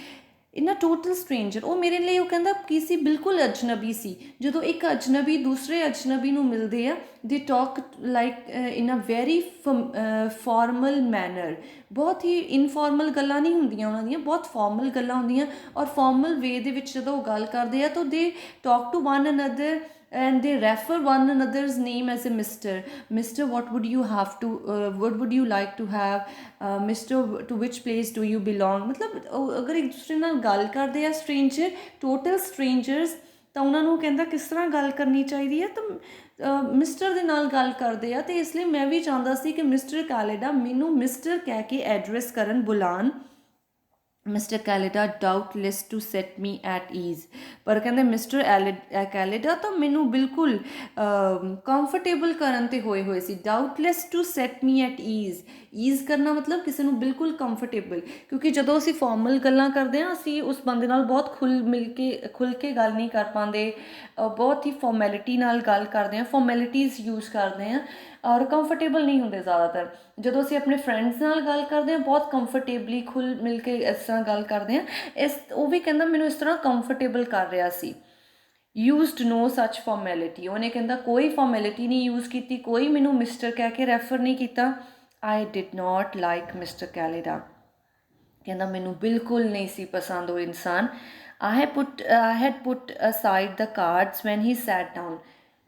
ਇਨ ਅ ਟੋਟਲ ਸਟ੍ਰੇਂਜਰ, ਉਹ ਮੇਰੇ ਲਈ ਉਹ ਕਹਿੰਦਾ ਕੀ ਸੀ? ਬਿਲਕੁਲ ਅਜਨਬੀ ਸੀ। ਜਦੋਂ ਇੱਕ ਅਜਨਬੀ ਦੂਸਰੇ ਅਜਨਬੀ ਨੂੰ ਮਿਲਦੇ ਆ, they talk like in a very formal manner, ਬਹੁਤ ਹੀ ਇਨਫਾਰਮਲ ਗੱਲਾਂ ਨਹੀਂ ਹੁੰਦੀਆਂ ਉਹਨਾਂ ਦੀਆਂ, ਬਹੁਤ ਫਾਰਮਲ ਗੱਲਾਂ ਹੁੰਦੀਆਂ। ਔਰ ਫਾਰਮਲ ਵੇ ਦੇ ਵਿੱਚ ਜਦੋਂ ਉਹ ਗੱਲ ਕਰਦੇ ਆ ਤਾਂ they talk to one another and they refer one another's name as a Mr. What would you like to have? Mr. To which place do you belong? ਮਤਲਬ ਅਗਰ ਇੱਕ ਦੂਸਰੇ ਨਾਲ ਗੱਲ ਕਰਦੇ ਆ ਸਟ੍ਰੇਂਜਰ, ਟੋਟਲ ਸਟ੍ਰੇਂਜਰਸ, ਤਾਂ ਉਹਨਾਂ ਨੂੰ ਕਹਿੰਦਾ ਕਿਸ ਤਰ੍ਹਾਂ ਗੱਲ ਕਰਨੀ ਚਾਹੀਦੀ ਹੈ, ਤਾਂ ਮਿਸਟਰ ਦੇ ਨਾਲ ਗੱਲ ਕਰਦੇ ਆ। ਅਤੇ ਇਸ ਲਈ ਮੈਂ ਵੀ ਚਾਹੁੰਦਾ ਸੀ ਕਿ ਮਿਸਟਰ ਕੈਲੇਡਾ ਮੈਨੂੰ ਮਿਸਟਰ ਕਹਿ ਕੇ ਐਡਰੈਸ ਕਰਨ, ਬੁਲਾਉਣ। Mister Kelada doubtless to set me at ease, ਪਰ ਕਹਿੰਦੇ ਮਿਸਟਰ ਕੈਲੇਡਾ ਤਾਂ ਮੈਨੂੰ ਬਿਲਕੁਲ ਕੰਫਰਟੇਬਲ ਕਰਨ 'ਤੇ ਹੋਏ ਸੀ। Doubtless to set me at ease ਕਰਨਾ ਮਤਲਬ ਕਿਸੇ ਨੂੰ ਬਿਲਕੁਲ ਕੰਫਰਟੇਬਲ, ਕਿਉਂਕਿ ਜਦੋਂ ਅਸੀਂ ਫਾਰਮਲ ਗੱਲਾਂ ਕਰਦੇ ਹਾਂ ਅਸੀਂ ਉਸ ਬੰਦੇ ਨਾਲ ਬਹੁਤ ਖੁੱਲ੍ਹ ਕੇ ਗੱਲ ਨਹੀਂ ਕਰ ਪਾਉਂਦੇ, ਬਹੁਤ ਹੀ ਫੋਰਮੈਲਿਟੀ ਨਾਲ ਗੱਲ ਕਰਦੇ ਹਾਂ, ਫੋਰਮੈਲਿਟੀਜ਼ ਯੂਜ਼ ਕਰਦੇ ਹਾਂ ਔਰ ਕੰਫਰਟੇਬਲ ਨਹੀਂ ਹੁੰਦੇ ਜ਼ਿਆਦਾਤਰ। ਜਦੋਂ ਅਸੀਂ ਆਪਣੇ ਫਰੈਂਡਸ ਨਾਲ ਗੱਲ ਕਰਦੇ ਹਾਂ ਬਹੁਤ ਕੰਫਰਟੇਬਲੀ ਖੁੱਲ੍ਹ ਮਿਲ ਕੇ ਇਸ ਤਰ੍ਹਾਂ ਗੱਲ ਕਰਦੇ ਹਾਂ। ਉਹ ਵੀ ਕਹਿੰਦਾ ਮੈਨੂੰ ਇਸ ਤਰ੍ਹਾਂ ਕੰਫਰਟੇਬਲ ਕਰ ਰਿਹਾ ਸੀ। ਯੂਜ਼ਡ ਨੋ ਸੱਚ ਫੋਰਮੈਲਿਟੀ, ਉਹਨੇ ਕਹਿੰਦਾ ਕੋਈ ਫੋਰਮੈਲਿਟੀ ਨਹੀਂ ਯੂਜ਼ ਕੀਤੀ, ਕੋਈ ਮੈਨੂੰ ਮਿਸਟਰ ਕਹਿ ਕੇ ਰੈਫਰ ਨਹੀਂ ਕੀਤਾ। I did not like mister Kelada, ਕਹਿੰਦਾ ਮੈਨੂੰ ਬਿਲਕੁਲ ਨਹੀਂ ਸੀ ਪਸੰਦ ਉਹ ਇਨਸਾਨ। I had put aside the cards when he sat down.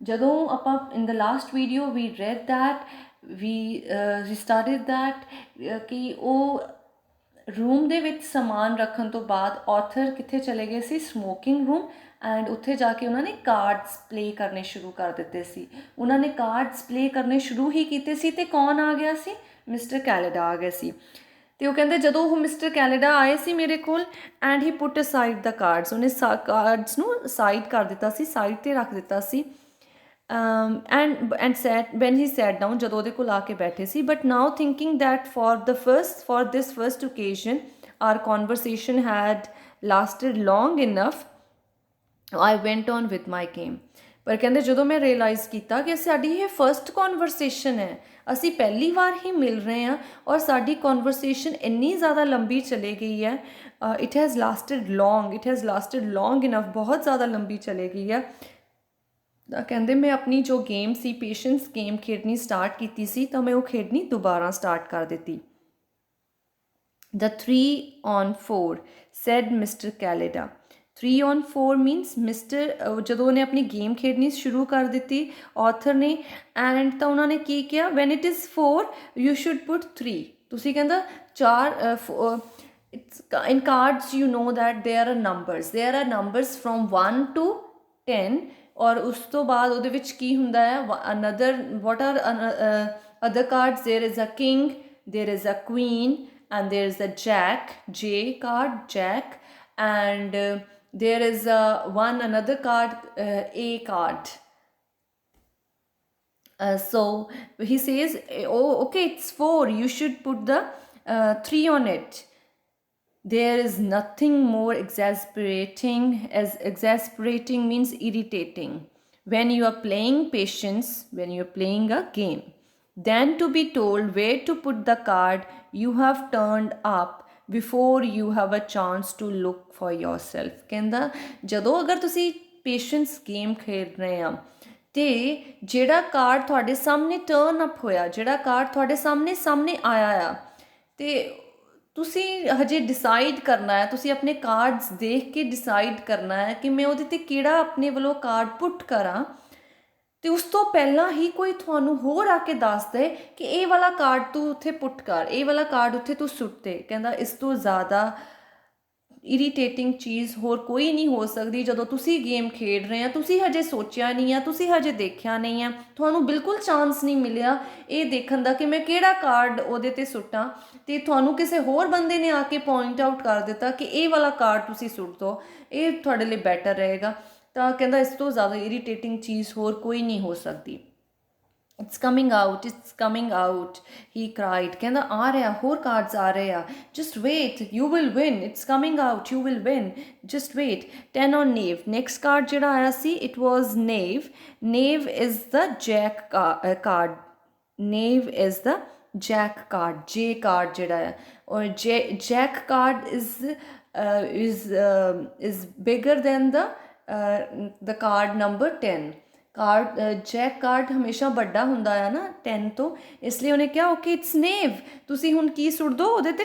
ਜਦੋਂ ਆਪਾਂ in the last video we read that we started that ਕਿ ਉਹ ਰੂਮ ਦੇ ਵਿੱਚ ਸਮਾਨ ਰੱਖਣ ਤੋਂ ਬਾਅਦ ਆਥਰ ਕਿੱਥੇ ਚਲੇ ਗਏ ਸੀ? Smoking room. ਐਂਡ ਉੱਥੇ ਜਾ ਕੇ ਉਹਨਾਂ ਨੇ ਕਾਰਡਸ ਪਲੇ ਕਰਨੇ ਸ਼ੁਰੂ ਕਰ ਦਿੱਤੇ ਸੀ। ਉਹਨਾਂ ਨੇ ਕਾਰਡਸ ਪਲੇ ਕਰਨੇ ਸ਼ੁਰੂ ਹੀ ਕੀਤੇ ਸੀ ਅਤੇ ਕੌਣ ਆ ਗਿਆ ਸੀ? ਮਿਸਟਰ ਕੈਲੇਡਾ ਆ ਗਿਆ ਸੀ। ਤੇ ਉਹ ਕਹਿੰਦੇ ਜਦੋਂ ਉਹ ਮਿਸਟਰ ਕੈਨੇਡਾ ਆਏ ਸੀ ਮੇਰੇ ਕੋਲ and he put aside the cards, ਉਹਨੇ ਕਾਰਡਸ ਨੂੰ ਸਾਈਡ ਕਰ ਦਿੱਤਾ ਸੀ, ਸਾਈਡ 'ਤੇ ਰੱਖ ਦਿੱਤਾ ਸੀ। And sat when he sat down, ਜਦੋਂ ਉਹਦੇ ਕੋਲ ਆ ਕੇ ਬੈਠੇ ਸੀ। But now thinking that for this first occasion our conversation had lasted long enough, I went on with my game. ਪਰ ਕਹਿੰਦੇ ਜਦੋਂ ਮੈਂ ਰਿਅਲਾਈਜ਼ ਕੀਤਾ ਕਿ ਸਾਡੀ ਇਹ ਫਸਟ ਕਨਵਰਸੇਸ਼ਨ ਹੈ, ਅਸੀਂ ਪਹਿਲੀ ਵਾਰ ਹੀ ਮਿਲ ਰਹੇ ਹਾਂ ਔਰ ਸਾਡੀ ਕਨਵਰਸੇਸ਼ਨ ਇੰਨੀ ਜ਼ਿਆਦਾ ਲੰਬੀ ਚਲੇ ਗਈ ਹੈ, ਇਟ ਹੈਜ਼ ਲਾਸਟਡ ਲੌਂਗ ਇਨਫ, ਬਹੁਤ ਜ਼ਿਆਦਾ ਲੰਬੀ ਚਲੇ ਗਈ ਹੈ। ਤਾਂ ਕਹਿੰਦੇ ਮੈਂ ਆਪਣੀ ਜੋ ਗੇਮ ਸੀ, ਪੇਸ਼ੈਂਸ ਗੇਮ ਖੇਡਣੀ ਸਟਾਰਟ ਕੀਤੀ ਸੀ, ਤਾਂ ਮੈਂ ਉਹ ਖੇਡਣੀ ਦੁਬਾਰਾ ਸਟਾਰਟ ਕਰ ਦਿੱਤੀ। The 3 on 4 said Mr. Calida. 3 on 4 means mister ਜਦੋਂ ਉਹਨੇ ਆਪਣੀ ਗੇਮ ਖੇਡਣੀ ਸ਼ੁਰੂ ਕਰ ਦਿੱਤੀ ਆਥਰ ਨੇ, ਐਂਡ ਤਾਂ ਉਹਨਾਂ ਨੇ ਕੀ ਕਿਹਾ, when it is 4 you should put 3। ਤੁਸੀਂ ਕਹਿੰਦਾ in cards you know that there are numbers from 1 to 10, ਔਰ ਉਸ ਤੋਂ ਬਾਅਦ ਉਹਦੇ ਵਿੱਚ ਕੀ ਹੁੰਦਾ ਹੈ, what are other cards, there is a king, there is a queen, and there is a jack, J card, jack, and there is another card, A card. So he says, oh okay, it's 4, you should put the 3 on it. There is nothing more exasperating, as exasperating means irritating, when you are playing patience, when you are playing a game, than to be told where to put the card you have turned up before you have a chance to look for yourself। ਕਹਿੰਦਾ ਜਦੋਂ ਅਗਰ ਤੁਸੀਂ patience game ਖੇਡ ਰਹੇ ਆ ਤੇ ਜਿਹੜਾ card ਤੁਹਾਡੇ ਸਾਹਮਣੇ ਟਰਨ ਅਪ ਹੋਇਆ, ਜਿਹੜਾ ਕਾਰਡ ਤੁਹਾਡੇ ਸਾਹਮਣੇ ਆਇਆ ਆ, ਤੇ ਤੁਸੀਂ ਹਜੇ ਡਿਸਾਈਡ ਕਰਨਾ ਹੈ, ਤੁਸੀਂ ਆਪਣੇ ਕਾਰਡਸ ਦੇਖ ਕੇ ਡਿਸਾਈਡ ਕਰਨਾ ਹੈ ਕਿ ਮੈਂ ਉਹਦੇ 'ਤੇ ਕਿਹੜਾ ਆਪਣੇ ਵੱਲੋਂ ਕਾਰਡ ਪੁੱਟ ਕਰਾਂ, ਤੇ ਉਸ ਤੋਂ ਪਹਿਲਾਂ ਹੀ ਕੋਈ ਤੁਹਾਨੂੰ ਹੋਰ ਆ ਕੇ ਦੱਸ ਦੇ ਕਿ ਇਹ ਵਾਲਾ ਕਾਰਡ ਤੂੰ ਉੱਥੇ ਪੁੱਟ ਕਰ, ਇਹ ਵਾਲਾ ਕਾਰਡ ਉੱਥੇ ਤੂੰ ਸੁੱਟ ਦੇ। ਕਹਿੰਦਾ ਇਸ ਤੋਂ ਜ਼ਿਆਦਾ ਇਰੀਟੇਟਿੰਗ ਚੀਜ਼ ਹੋਰ ਕੋਈ ਨਹੀਂ ਹੋ ਸਕਦੀ। ਜਦੋਂ ਤੁਸੀਂ ਗੇਮ ਖੇਡ ਰਹੇ ਆ, ਤੁਸੀਂ ਹਜੇ ਸੋਚਿਆ ਨਹੀਂ ਆ, ਤੁਸੀਂ ਹਜੇ ਦੇਖਿਆ ਨਹੀਂ ਆ, ਤੁਹਾਨੂੰ ਬਿਲਕੁਲ ਚਾਂਸ ਨਹੀਂ ਮਿਲਿਆ ਇਹ ਦੇਖਣ ਦਾ ਕਿ ਮੈਂ ਕਿਹੜਾ ਕਾਰਡ ਉਹਦੇ 'ਤੇ ਸੁੱਟਾਂ, ਅਤੇ ਤੁਹਾਨੂੰ ਕਿਸੇ ਹੋਰ ਬੰਦੇ ਨੇ ਆ ਕੇ ਪੁਆਇੰਟ ਆਊਟ ਕਰ ਦਿੱਤਾ ਕਿ ਇਹ ਵਾਲਾ ਕਾਰਡ ਤੁਸੀਂ ਸੁੱਟ ਦਿਓ, ਇਹ ਤੁਹਾਡੇ ਲਈ ਬੈਟਰ ਰਹੇਗਾ। ਤਾਂ ਕਹਿੰਦਾ ਇਸ ਤੋਂ ਜ਼ਿਆਦਾ ਇਰੀਟੇਟਿੰਗ ਚੀਜ਼ ਹੋਰ ਕੋਈ ਨਹੀਂ ਹੋ ਸਕਦੀ। it's coming out, he cried। ਕਹਿੰਦਾ ਆ ਰਿਹਾ, ਹੋਰ ਕਾਰਡਸ ਆ ਰਹੇ ਆ, just wait, you will win, it's coming out, you will win, just wait। 10 on knave, next card ਜਿਹੜਾ ਆਇਆ ਸੀ, it was knave is the jack card, knave is the jack card, J card ਜਿਹੜਾ ਹੈ, ਔਰ jack card is bigger than the card number 10। Card Jack card ਹਮੇਸ਼ਾ ਵੱਡਾ ਹੁੰਦਾ ਆ ਨਾ 10 ਤੋਂ, ਇਸ ਲਈ ਉਹਨੇ ਕਿਹਾ ਓਕੇ ਇਟਸ ਨੇਵ, ਤੁਸੀਂ ਹੁਣ ਕੀ ਸੁੱਟ ਦਿਓ ਉਹਦੇ 'ਤੇ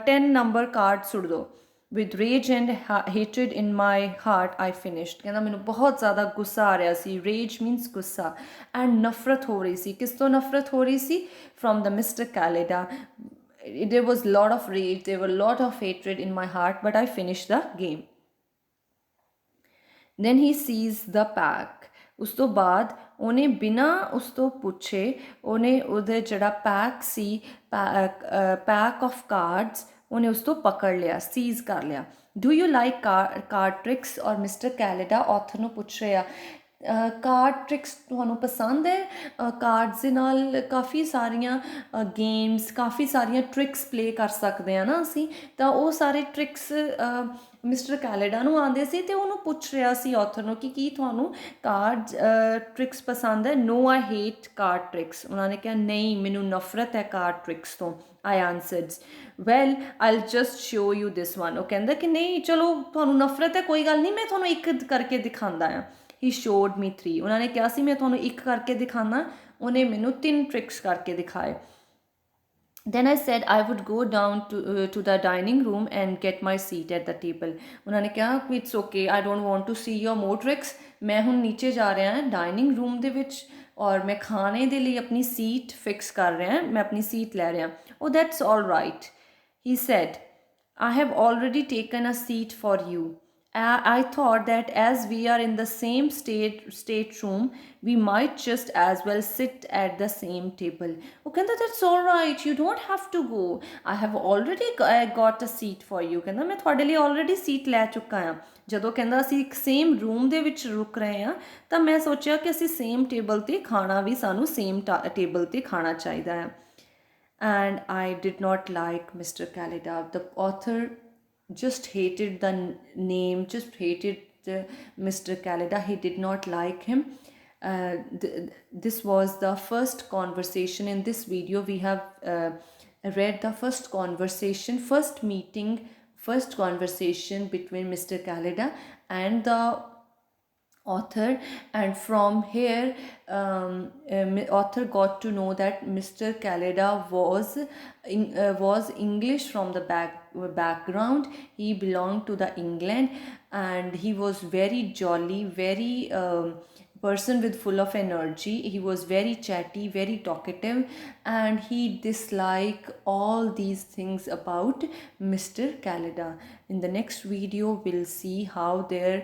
10 ਨੰਬਰ ਕਾਰਡ ਸੁੱਟ ਦਿਓ। With rage and hated in my heart I finished. ਕਹਿੰਦਾ ਮੈਨੂੰ ਬਹੁਤ ਜ਼ਿਆਦਾ ਗੁੱਸਾ ਆ ਰਿਹਾ ਸੀ, ਰੇਜ ਮੀਨਸ ਗੁੱਸਾ, ਐਂਡ ਨਫ਼ਰਤ ਹੋ ਰਹੀ ਸੀ। ਕਿਸ ਤੋਂ ਨਫ਼ਰਤ ਹੋ ਰਹੀ ਸੀ? From the mister Kelada. there was lot of rage, there were lot of hatred in my heart, but I finished the game। then he seized the pack। ਉਸ ਤੋਂ ਬਾਅਦ ਉਹਨੇ ਬਿਨਾਂ ਉਸ ਤੋਂ ਪੁੱਛੇ ਉਹਨੇ ਉਹਦੇ ਜਿਹੜਾ pack C, pack of cards, ਉਹਨੇ ਉਸ ਤੋਂ ਪਕੜ ਲਿਆ, ਸੀਜ਼ ਕਰ ਲਿਆ। Do you like card tricks? ਔਰ ਮਿਸਟਰ ਕੈਲੇਡਾ ਆਥਰ ਨੂੰ ਪੁੱਛ ਰਿਹਾ ਕਾਰਡ ਟ੍ਰਿਕਸ ਤੁਹਾਨੂੰ ਪਸੰਦ ਹੈ? ਕਾਰਡਸ ਦੇ ਨਾਲ ਕਾਫੀ ਸਾਰੀਆਂ ਗੇਮਸ, ਕਾਫੀ ਸਾਰੀਆਂ ਟ੍ਰਿਕਸ ਪਲੇ ਕਰ ਸਕਦੇ ਹਾਂ ਨਾ ਅਸੀਂ, ਤਾਂ ਉਹ ਸਾਰੇ ਟ੍ਰਿਕਸ ਮਿਸਟਰ ਕੈਲੇਡਾ ਨੂੰ ਆਉਂਦੇ ਸੀ, ਅਤੇ ਉਹਨੂੰ ਪੁੱਛ ਰਿਹਾ ਸੀ ਆਥਰ ਨੂੰ ਕਿ ਕੀ ਤੁਹਾਨੂੰ ਕਾਰਡ ਟ੍ਰਿਕਸ ਪਸੰਦ ਹੈ? ਨੋ ਆਈ ਹੇਟ ਕਾਰਡ ਟ੍ਰਿਕਸ। ਉਹਨਾਂ ਨੇ ਕਿਹਾ ਨਹੀਂ, ਮੈਨੂੰ ਨਫ਼ਰਤ ਹੈ ਕਾਰਡ ਟ੍ਰਿਕਸ ਤੋਂ। I answered well I'll just show you this one. ਉਹ ਕਹਿੰਦਾ ਕਿ ਨਹੀਂ ਚਲੋ ਤੁਹਾਨੂੰ ਨਫ਼ਰਤ ਹੈ, ਕੋਈ ਗੱਲ ਨਹੀਂ, ਮੈਂ ਤੁਹਾਨੂੰ ਇੱਕ ਕਰਕੇ ਦਿਖਾਉਂਦਾ ਹਾਂ। ਹੀ ਸ਼ੋਡ ਮੀ 3। ਉਹਨਾਂ ਨੇ ਕਿਹਾ ਸੀ ਮੈਂ ਤੁਹਾਨੂੰ ਇੱਕ ਕਰਕੇ ਦਿਖਾਉਣਾ, ਉਹਨੇ ਮੈਨੂੰ 3 ਟ੍ਰਿਕਸ ਕਰਕੇ ਦਿਖਾਏ। then I said I would go down to the dining room and get my seat at the table। ਉਹਨਾਂ ਨੇ ਕਿਹਾ it's okay, I don't want to see your more tricks। ਮੈਂ ਹੁਣ ਨੀਚੇ ਜਾ ਰਿਹਾ ਹਾਂ ਡਾਈਨਿੰਗ ਰੂਮ ਦੇ ਵਿੱਚ, ਔਰ ਮੈਂ ਖਾਣੇ ਦੇ ਲਈ ਆਪਣੀ ਸੀਟ ਫਿਕਸ ਕਰ ਰਿਹਾ, ਮੈਂ ਆਪਣੀ ਸੀਟ ਲੈ ਰਿਹਾ। oh that's all right, he said, I have already taken a seat for you I thought that as we are in the same stateroom, we might just as well sit at the same table. Oh, ਕਹਿੰਦਾ that's all right. You don't have to go. I have already got a seat for you. ਕਹਿੰਦਾ ਮੈਂ ਤੁਹਾਡੇ ਲਈ already seat ਲੈ ਚੁੱਕਾ ਹਾਂ. ਜਦੋਂ ਕਹਿੰਦਾ ਅਸੀਂ ਇੱਕ ਸੇਮ ਰੂਮ ਦੇ ਵਿੱਚ ਰੁਕ ਰਹੇ ਹਾਂ ਤਾਂ ਮੈਂ ਸੋਚਿਆ ਕਿ ਅਸੀਂ ਸੇਮ ਟੇਬਲ ਤੇ ਖਾਣਾ ਵੀ ਸਾਨੂੰ ਸੇਮ ਟੇਬਲ ਤੇ ਖਾਣਾ ਚਾਹੀਦਾ ਹੈ. And I did not like Mr. Calida. The author just hated the name, just hated Mr. Calida. He did not like him. This was the first conversation. In this video we have read the first conversation, first meeting, first conversation between Mr. Calida and the author. And from here author got to know that Mr. Calida was English from the background. He belonged to the England, and he was very jolly, very person with full of energy. He was very chatty, very talkative, and he disliked all these things about Mr. Calida. In the next video we'll see how their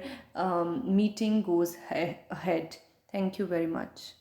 meeting goes ahead. Thank you very much.